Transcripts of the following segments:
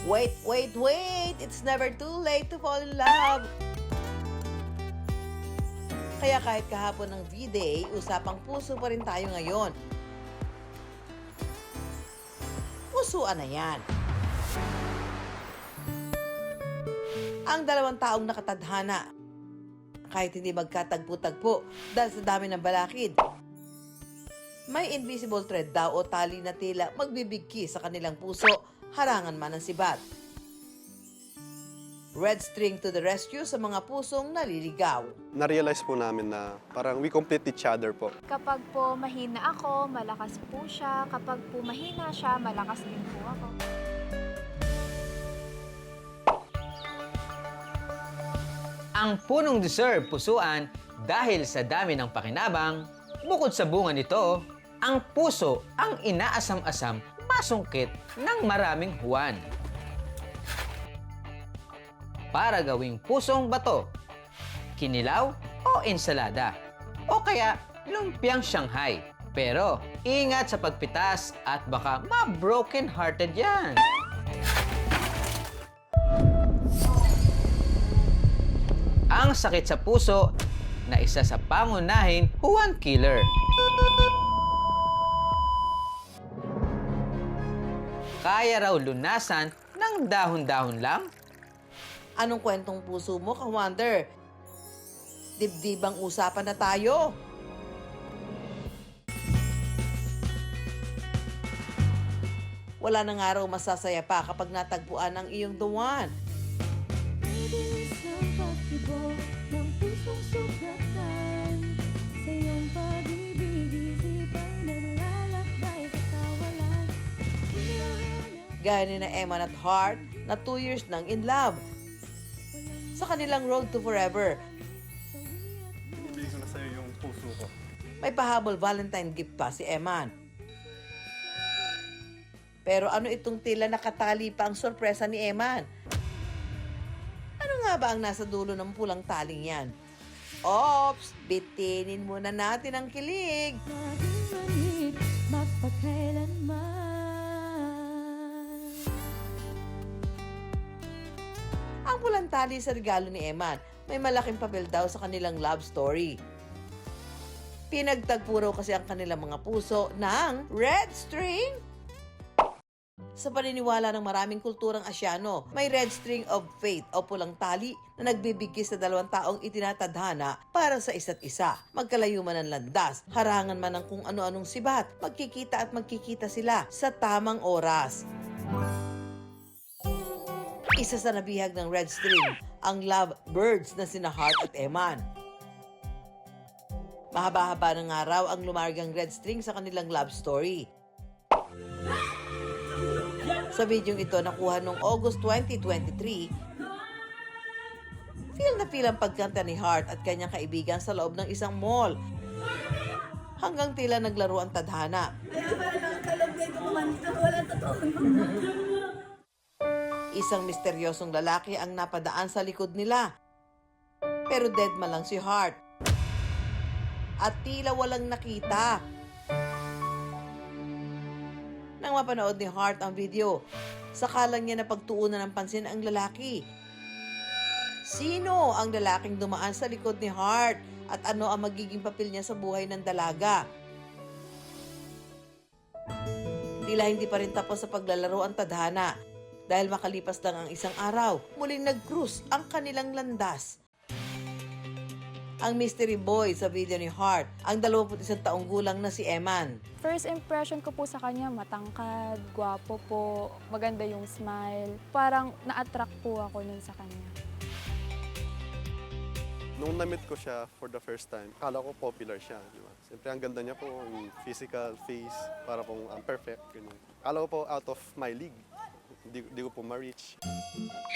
Wait, wait, wait! It's never too late to fall in love! Kaya kahit kahapon ng V-Day, usapang puso pa rin tayo ngayon. Pusuan na yan. Ang dalawang taong nakatadhana, kahit hindi magkatagpo-tagpo dahil sa dami ng balakid, may invisible thread daw o tali na tila magbibigki sa kanilang puso, harangan man ng sibat. Red string to the rescue sa mga pusong naliligaw. Na-realize po namin na parang we complete each other po. Kapag po mahina ako, malakas po siya. Kapag po mahina siya, malakas din po ako. Ang punong deserve pusuan dahil sa dami ng pakinabang, bukod sa bunga nito, ang puso ang inaasam-asam masungkit ng maraming huwan. Para gawing pusong bato, kinilaw o ensalada, o kaya lumpiang Shanghai. Pero ingat sa pagpitas at baka ma-broken-hearted yan. Ang sakit sa puso na isa sa pangunahing huwan killer. Kaya raw lunasan ng dahon-dahon lang? Anong kwentong puso mo, ka-wonder? Dibdibang usapan na tayo. Wala nang araw masasaya pa kapag natagpuan ang iyong the one. Bilis ng pagtibo ng pusong sugatan sa iyong pag-ibig, isipang naglalakbay sa kawalan. Gaya ni na Eman at Hart na 2 years nang in love. Sa kanilang road to forever, Ibigay ko na sa'yo yung puso ko. may pahabol Valentine gift pa si Eman. Pero ano itong tila nakatali pa ang sorpresa ni Eman? Ano nga ba ang nasa dulo ng pulang taling yan? Ops! Bitinin muna natin ang kilig! Maging manhid, magpakailanman. Ang pulang tali sa regalo ni Eman, may malaking papel daw sa kanilang love story. Pinagtagpo raw kasi ang kanilang mga puso ng red string. Sa paniniwala ng maraming kulturang Asyano, may red string of fate o pulang tali na nagbibigay sa dalawang taong itinatadhana para sa isa't isa. Magkalayo man ang landas, harangan man ng kung ano-anong sibat, magkikita at magkikita sila sa tamang oras. Isa sa nabihag ng red string, ang love birds na sina Hart at Eman. Mahaba-haba ng araw ang lumargang red string sa kanilang love story. Sa videong ito nakuha noong August 2023, feel ang pagkanta ni Hart at kanyang kaibigan sa loob ng isang mall. Hanggang tila naglaro ang tadhana. Isang misteryosong lalaki ang napadaan sa likod nila. Pero dead man lang si Hart. At tila walang nakita. Nang mapanood ni Hart ang video, sakalang niya napagtuunan ng pansin ang lalaki. Sino ang lalaking dumaan sa likod ni Hart at ano ang magiging papel niya sa buhay ng dalaga? Tila hindi pa rin tapos sa paglalaro ang tadhana dahil makalipas lang ang isang araw, muling nag-cruise ang kanilang landas. Ang mystery boy sa video ni Hart, ang 21 taong gulang na si Eman. First impression ko po sa kanya, matangkad, gwapo po, maganda yung smile. Parang na-attract po ako nun sa kanya. Nung na-meet ko siya for the first time, akala ko popular siya. Di ba? Siyempre, ang ganda niya po, ang physical, face, para pong perfect. Ganyan. Akala ko po out of my league. Hindi ko po ma-reach.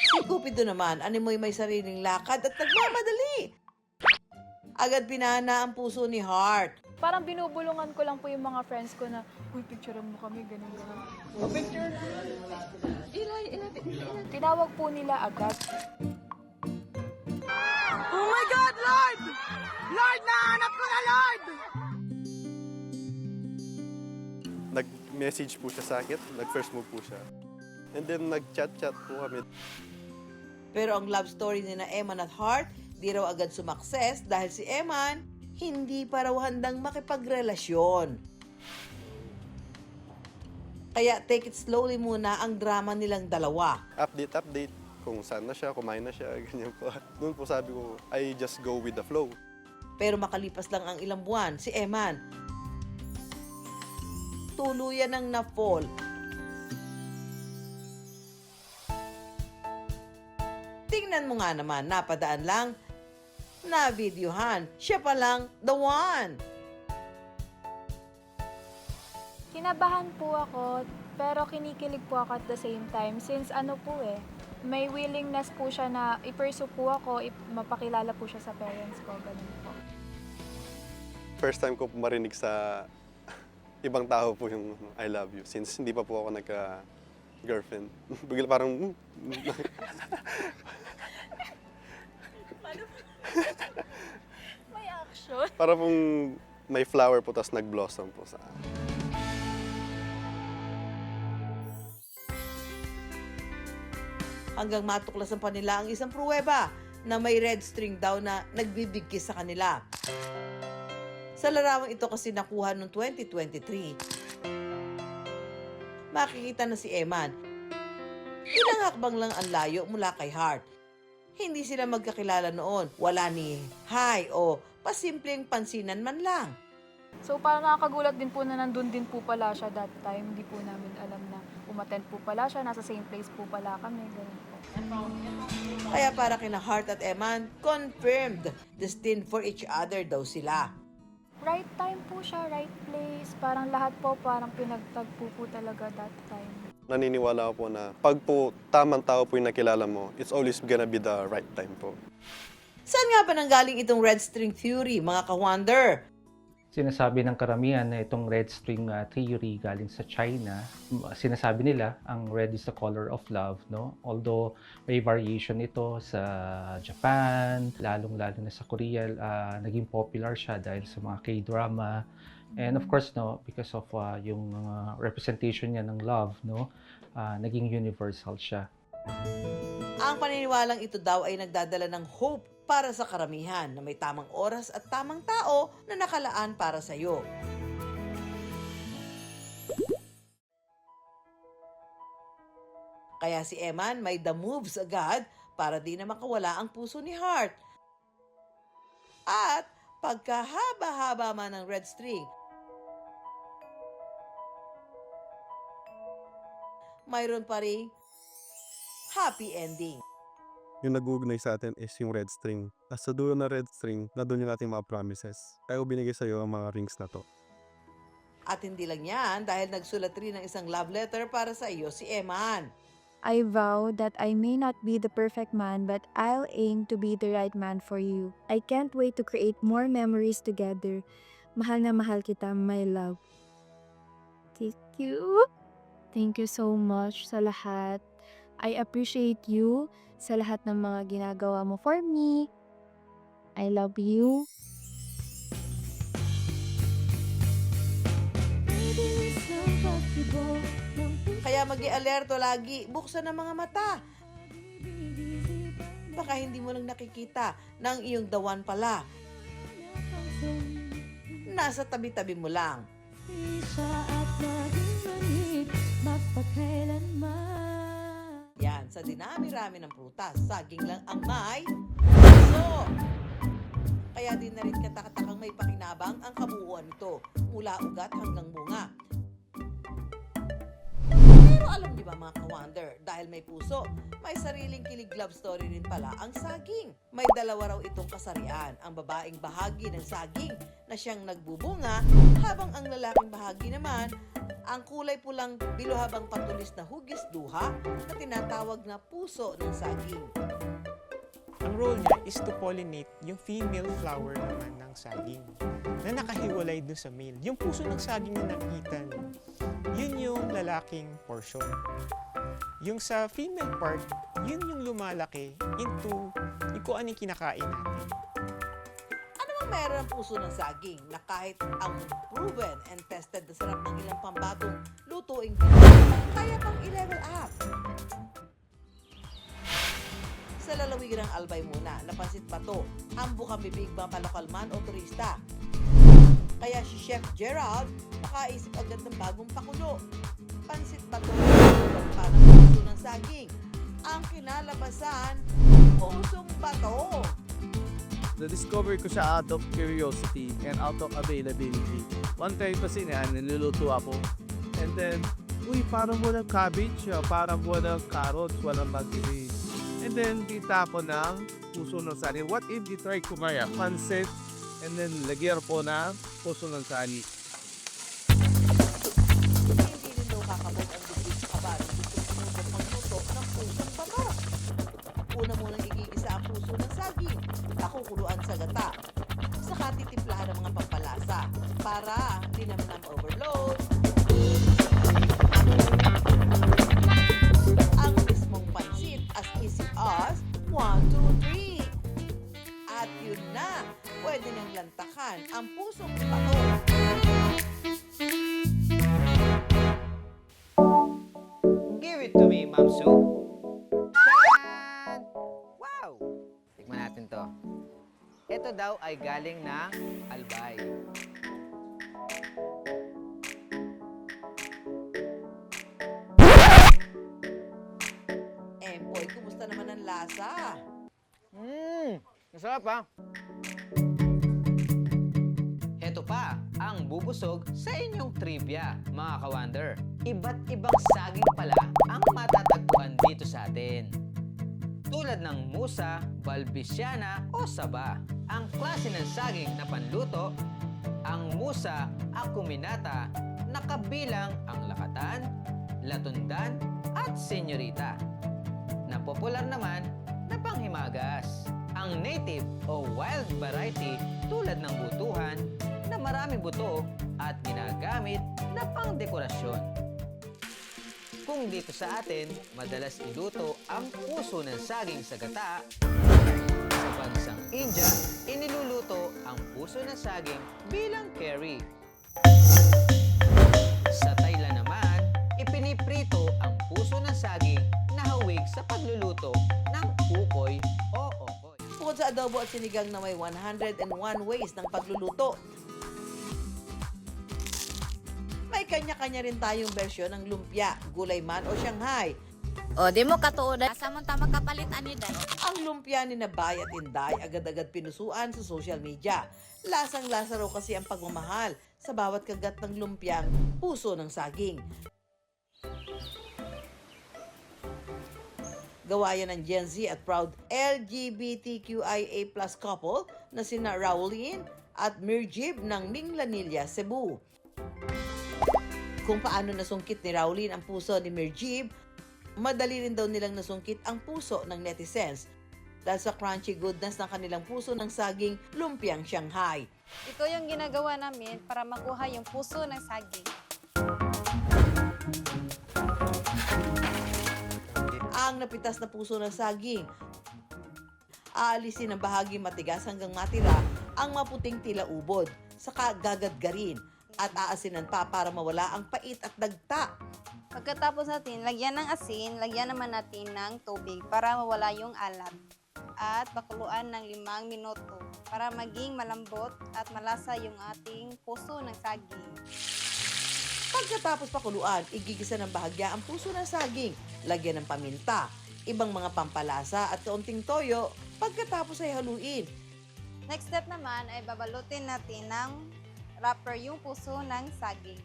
Si Cupido naman, animoy may sariling lakad at nagmamadali. Agad pinahana ang puso ni Hart. Parang binubulungan ko lang po yung mga friends ko na, uy, picturean mo kami, ganun, ganun. Tinawag po nila agad. Oh my God, Lord! Lord, nahanap ko na, Lord! Nag-message po siya sa akin, nag-first move po siya. And then nag-chat-chat po kami. Pero ang love story ni na Eman at Hart, di raw agad sumakses dahil si Eman hindi pa raw handang makipagrelasyon. Kaya take it slowly muna ang drama nilang dalawa. Update kung saan na siya, kumain na siya, ganyan po. Doon po sabi ko, I just go with the flow. Pero makalipas lang ang ilang buwan, si Eman tuluyan ng na-fall. Tingnan mo nga naman, napadaan lang, na videohan. Siya pa lang, the one. Kinabahan po ako, pero kinikilig po ako at the same time since may willingness po siya na i-pursue po ako, mapakilala po siya sa parents ko, ganun po. First time ko po marinig sa ibang tao po yung I love you since hindi pa po ako nagka-girlfriend. Bigla parang... May action. Para pong may flower po tapos nag-blossom po sa Hanggang matuklasan pa nila ang isang pruweba na may red string daw na nagbibigkis sa kanila. Sa larawang ito kasi nakuha noong 2023. Makikita na si Eman. Ilang hakbang lang ang layo mula kay Hart. Hindi sila magkakilala noon. Wala ni hi o pasimpleng pansinan man lang. So parang nakakagulat din po na nandun din po pala siya that time. Hindi po namin alam na umattend po pala siya. Nasa same place po pala kami. Ganun po. Kaya para kina Hart at Eman, confirmed destined for each other daw sila. Right time po siya, right place. Parang lahat po parang pinagtagpo po talaga that time. naniniwala ako po na pag po tamang tao po yung nakilala mo, it's always gonna be the right time po. Saan nga ba nanggaling itong red string theory, mga ka-wonder? Sinasabi ng karamihan na itong red string theory galing sa China. Sinasabi nila ang red is the color of love, no? Although may variation ito sa Japan, lalong-lalo na sa Korea, naging popular siya dahil sa mga K-drama. And of course, no, because of yung representation niya ng love, no, naging universal siya. Ang paniniwalang ito daw ay nagdadala ng hope para sa karamihan na may tamang oras at tamang tao na nakalaan para sa iyo. Kaya si Eman may the moves agad para di na makawala ang puso ni Hart. At pagkahaba-haba man ng red string, mayroon pa ring happy ending. Yung nag-uugnay sa atin is yung red string. At sa dulo ng red string, na doon yung ating mga promises. Kaya ko binigay sa'yo ang mga rings na to. At hindi lang yan dahil nagsulat rin ng isang love letter para sa iyo si Eman. I vow that I may not be the perfect man, but I'll aim to be the right man for you. I can't wait to create more memories together. Mahal na mahal kita, my love. Thank you. Thank you so much sa lahat. I appreciate you sa lahat ng mga ginagawa mo for me. I love you. Kaya mag-i-alerto lagi, buksan ang mga mata. Baka hindi mo lang nakikita na ang iyong dawan pala. Nasa tabi-tabi mo lang. Yan, sa dinami-rami ng prutas, saging lang ang may puso. Kaya din na rin katakatakang may pakinabang ang kabuuan nito, mula ugat hanggang bunga. Pero alam niyo ba mga ka-wonder, dahil may puso, may sariling kilig love story rin pala ang saging. May dalawa raw itong kasarian, ang babaeng bahagi ng saging na siyang nagbubunga, habang ang lalaking bahagi naman, ang kulay pulang biluhabang patulis na hugis duha na tinatawag na puso ng saging. Ang role niya is to pollinate yung female flower naman ng saging na nakahiwalay dun sa male. Yung puso ng saging na nakita niyo, yun yung lalaking portion. Yung sa female part, yun yung lumalaki into kung ano yung kinakain natin. Ano ang mayroon ang puso ng saging na kahit ang proven and tested na sarap ng ilang pambatong lutuing kaya pang i-level up. Sa lalawigan ng Albay muna, napansin pa to, ang bukang-bibig ba palokal man o turista. Kaya si Chef Gerald nakaisip agad ng bagong pakulo. Pansit pa to, pa ng puso ng saging. Ang kinalabasan, pusong bato. Na-discover ko siya out of curiosity and out of availability. One time kasi niluluto ako. And then, uy, parang walang cabbage, parang walang carrots, walang bagili. And then, kita ko ng puso ng sani. What if you try kumaya? Pansit, and then lagyan po na puso ng sani. Hindi rin daw kakabot ang bibig sa kabahan gusto sinubok magluto ng pusong bato. Una munang igigisa ang puso ng saging, nakukuluan sa gata. Saka titimplahan ng mga pampalasa para di naman ang overload. Ang mismong pansit as easy as 1, 2, 3. At yun na, pwede nang lantakan ang pusong bato. Give it to me, Ma'am Sue. Tcharan! Wow! Tikman natin to. Ito daw ay galing ng Albay. Empoy, kumusta naman ang lasa? Masarap ha? Heto pa, ang bubusog sa inyong trivia, mga ka-wonder. Iba't ibang saging pala ang matatagpuan dito sa atin. Tulad ng musa, balbisiana o saba. Ang klase ng saging na panluto, ang musa acuminata na kabilang ang lakatan, latundan at senyorita. Na popular naman na panghimagas. Ang native o wild variety tulad ng butuhan na maraming buto at ginagamit na pangdekorasyon. Kung dito sa atin, madalas iluto ang puso ng saging sa gata. Sa bansang India, iniluluto ang puso ng saging bilang curry. Sa Thailand naman, ipiniprito ang puso ng saging na hawig sa pagluluto ng ukoy o okoy. Bukod sa adobo at sinigang na may 101 ways ng pagluluto, may kanya-kanya rin tayong bersyon ng lumpia, gulay man o Shanghai. O, di mo katuod. Asa man ta magkapalit ani day. Ang lumpia ni Nabay at Inday agad-agad pinusuan sa social media. Lasang-lasa raw kasi ang pagmamahal sa bawat kagat ng lumpiang puso ng saging. Gawa yan ng Gen Z at proud LGBTQIA+ couple na sina Raulin at Mirjib ng Minglanilla, Cebu. Kung paano nasungkit ni Raulin ang puso ni Mirjib, madali rin daw nilang nasungkit ang puso ng netizens dahil sa crunchy goodness ng kanilang puso ng saging lumpiang Shanghai. Ito yung ginagawa namin para makuha yung puso ng saging. Ang napitas na puso ng saging, aalisin ang bahagi matigas hanggang matira ang maputing tila ubod, saka gagadgarin at aasinan pa para mawala ang pait at dagta. Pagkatapos natin, lagyan ng asin, lagyan naman natin ng tubig para mawala yung alat. At pakuluan ng 5 minuto para maging malambot at malasa yung ating puso ng saging. Pagkatapos pakuluan, igigisa ng bahagya ang puso ng saging, lagyan ng paminta, ibang mga pampalasa at kaunting toyo, pagkatapos ay haluin. Next step naman ay babalutin natin ng wrapper yung puso ng saging.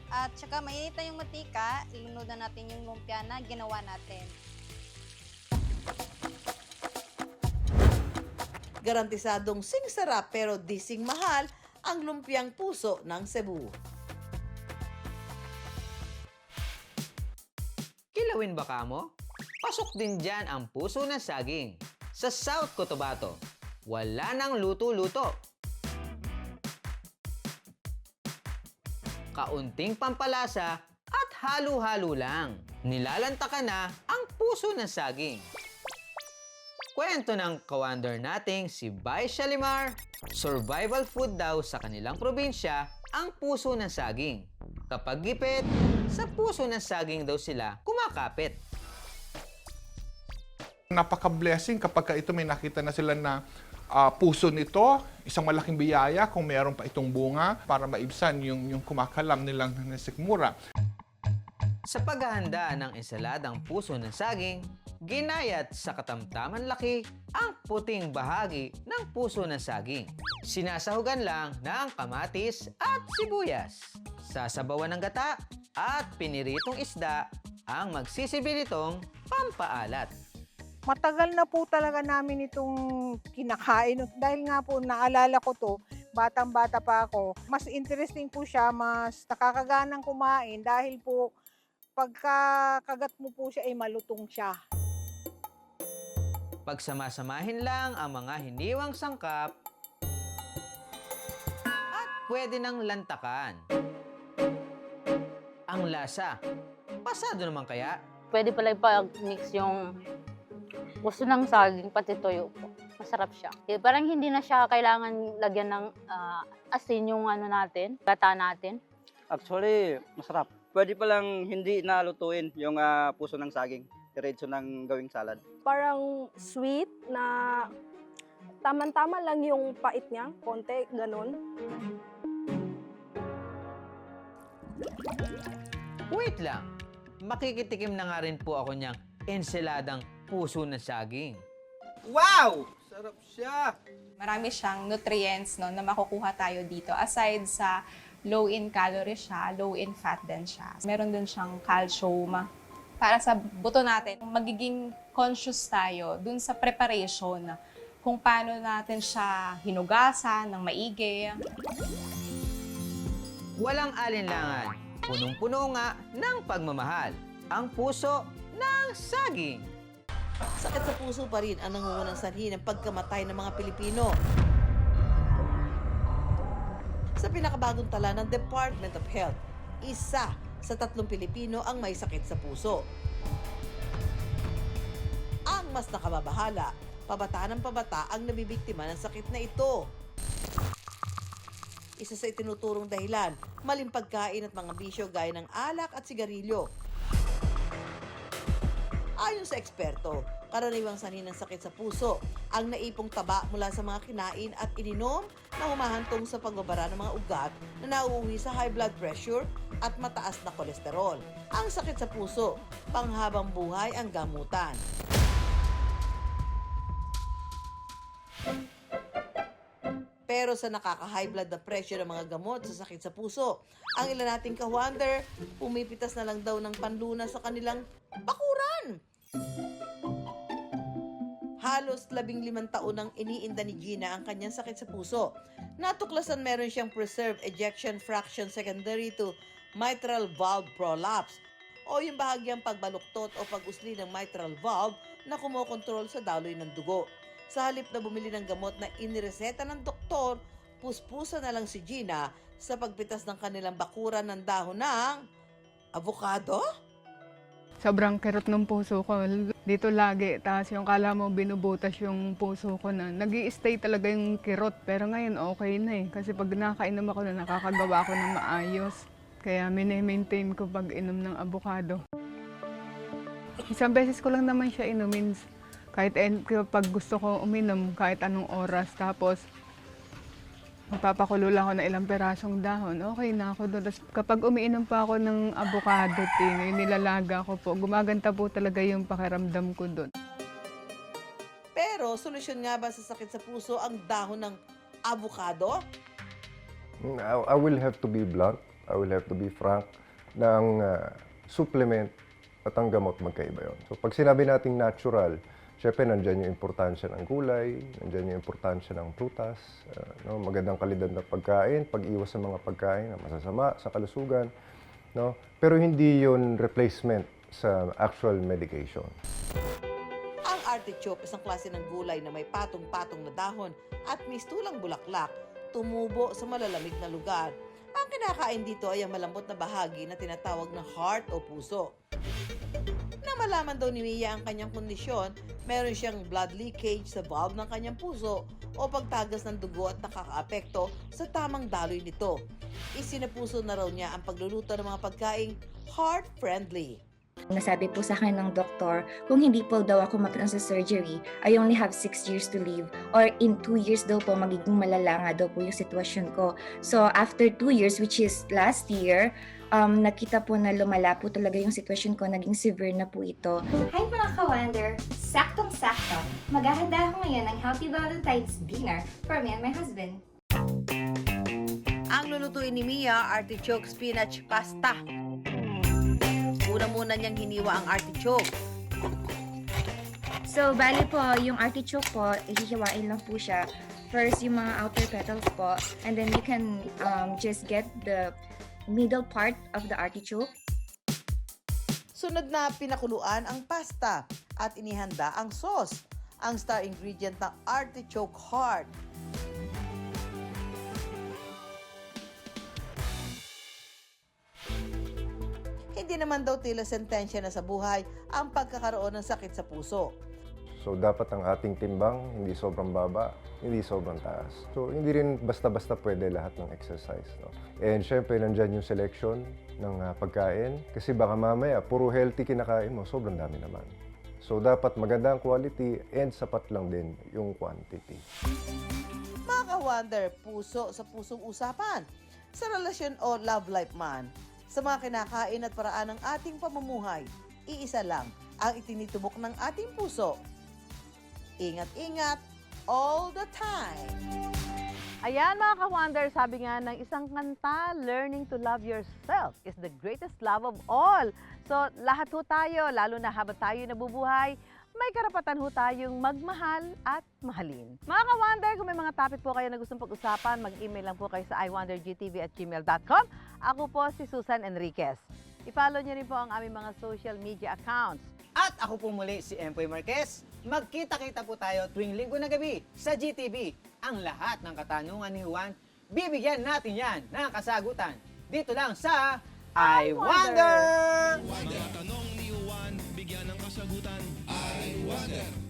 At saka mainit na yung matika, ilunod na natin yung lumpia na ginawa natin. Garantisadong sing sarap pero di sing mahal ang lumpiang puso ng Cebu. Kilawin ba kamo? Pasok din dyan ang puso ng saging. Sa South Cotabato, wala nang luto-luto. Kaunting pampalasa at halo-halo lang. Nilalantakan na ang puso ng saging. Kwento ng kawander nating si Bay Shalimar, survival food daw sa kanilang probinsya ang puso ng saging. Kapag gipit, sa puso ng saging daw sila kumakapit. Napaka-blessing kapag ito may nakita na sila na puso nito, isang malaking biyaya kung mayroon pa itong bunga para maibsan yung kumakalam nilang nasikmura. Sa paghahanda ng ensaladang puso ng saging, ginayat sa katamtaman laki ang puting bahagi ng puso ng saging. Sinasahugan lang ng kamatis at sibuyas. Sasabawan ng gata at piniritong isda ang magsisilbi nitong pampaalat. Matagal na po talaga namin itong kinakain. Dahil nga po naalala ko to, batang-bata pa ako. Mas interesting po siya, mas nakakaganang kumain dahil po pagkakagat mo po siya ay malutong siya. Pagsamasamahin lang ang mga hiniwang sangkap at pwede nang lantakan. Ang lasa, pasado naman kaya? Pwede pala ipag-mix yung puso ng saging pati toyo po. Masarap siya. Parang hindi na siya kailangan lagyan ng asin yung natin, gata natin. Actually, masarap. Pwede palang hindi nalutuin yung puso ng saging. Diretso ng gawing salad. Parang sweet na taman-tama lang yung pait niya, konti, ganun. Wait lang, makikitikim na nga rin po ako niyang ensaladang puso ng saging. Wow! Sarap siya! Marami siyang nutrients no, na makukuha tayo dito. Aside sa low in calorie siya, low in fat din siya. Meron din siyang calcium para sa buto natin. Magiging conscious tayo dun sa preparation kung paano natin siya hinugasan ng maigi. Walang alinlangan, punong-puno nga ng pagmamahal ang puso ng saging. Sakit sa puso pa rin ang nangungunang sanhi ng pagkamatay ng mga Pilipino. Sa pinakabagong tala ng Department of Health, 1 sa 3 Pilipino ang may sakit sa puso. Ang mas nakababahala, pabata ng pabata ang nabibiktima ng sakit na ito. Isa sa itinuturong dahilan, maling pagkain at mga bisyo gaya ng alak at sigarilyo. Ayon sa eksperto, karaniwang sanhi ng sakit sa puso ang naipong taba mula sa mga kinain at ininom na humahantong sa pagbabara ng mga ugat na nauuwi sa high blood pressure at mataas na kolesterol. Ang sakit sa puso, panghabang buhay ang gamutan. Pero sa nakaka-high blood na pressure ng mga gamot sa sakit sa puso, ang ilan nating ka-wonder, pumipitas na lang daw ng panluna sa kanilang bakuran. Halos 15 taon nang iniinda ni Gina ang kanyang sakit sa puso. Natuklasan meron siyang preserved ejection fraction secondary to mitral valve prolapse o yung bahagyang pagbaluktot o pag-usli ng mitral valve na kumokontrol sa daloy ng dugo. Sa halip na bumili ng gamot na inireseta ng doktor, puspusa na lang si Gina sa pagpitas ng kanilang bakuran ng dahon ng avocado. Sobrang kirot ng puso ko. Dito lagi. Tapos yung kala mo binubutas yung puso ko na. Nag-i-stay talaga yung kirot. Pero ngayon okay na eh. Kasi pag nakainom ako na nakakagawa ko ng maayos. Kaya mini-maintain ko pag inom ng avocado. Isang beses ko lang naman siya inumin. Kahit pag gusto ko uminom kahit anong oras. Tapos magpapakulo lang ako ng ilang perasong dahon. Okay na ako doon. Tapos kapag umiinom pa ako ng avocado tea, nilalaga ko po. Gumaganda po talaga yung pakiramdam ko doon. Pero solusyon nga ba sa sakit sa puso ang dahon ng avocado? I will have to be blunt. I will have to be frank. Ng supplement at ang gamot magkaiba yun. So pag sinabi nating natural, syempre, nandyan yung importansya ng gulay, nandyan yung importansya ng prutas, magandang kalidad na pagkain, pag-iwas sa mga pagkain na masasama sa kalusugan. No? Pero hindi yun replacement sa actual medication. Ang artichoke, isang klase ng gulay na may patong-patong na dahon at mistulang bulaklak, tumubo sa malalamig na lugar. Ang kinakain dito ay ang malambot na bahagi na tinatawag na heart o puso. Nang malaman daw ni Mia ang kanyang kondisyon, meron siyang blood leakage sa valve ng kanyang puso o pagtagas ng dugo at nakakaapekto sa tamang daloy nito. Isinapuso na raw niya ang pagluluto ng mga pagkaing heart-friendly. Nasabi po sa akin ng doktor, kung hindi po daw ako magkaroon sa surgery, I only have 6 years to live. Or in 2 years daw po, magiging malala nga daw po yung sitwasyon ko. So after 2 years, which is last year, nakita po na lumala po talaga yung sitwasyon ko. Naging severe na po ito. Hi mga ka-Wonder! Saktong-sakto! Maghahanda ako ngayon ng Healthy Valentine's Dinner for me and my husband. Ang lulutuin ni Mia, artichoke spinach pasta. Una-muna niyang hiniwa ang artichoke. So, bali po, yung artichoke po, hihiwain lang po siya. First, yung mga outer petals po. And then you can just get the middle part of the artichoke. Sunod na pinakuluan ang pasta at inihanda ang sauce, ang star ingredient ng artichoke heart. Hindi naman daw tila sentensya na sa buhay ang pagkakaroon ng sakit sa puso. So dapat ang ating timbang hindi sobrang baba, hindi sobrang taas. So hindi rin basta-basta pwede lahat ng exercise. No? And syempre nandyan yung selection ng pagkain kasi baka mamaya puro healthy kinakain mo, sobrang dami naman. So dapat maganda ang quality and sapat lang din yung quantity. Mga ka-Wonder, puso sa pusong usapan. Sa relasyon o love life man, sa mga kinakain at paraan ng ating pamumuhay, iisa lang ang itinitubok ng ating puso. Ingat-ingat all the time! Ayan mga ka-Wonder, sabi nga ng isang kanta, learning to love yourself is the greatest love of all. So lahat ho tayo, lalo na habang tayo nabubuhay, may karapatan ho tayong magmahal at mahalin. Mga ka-Wonder, kung may mga topic po kayo na gustong pag-usapan, mag-email lang po kayo sa iwondergtv@gmail.com. Ako po si Susan Enriquez. I-follow niyo rin po ang aming mga social media accounts. At ako po muli si Empoy Marquez. Magkita-kita po tayo tuwing linggo na gabi sa GTV. Ang lahat ng katanungan ni Juan, bibigyan natin yan ng kasagutan. Dito lang sa I Wonder! Mga tanong ni Juan, bigyan ng kasagutan. I Wonder!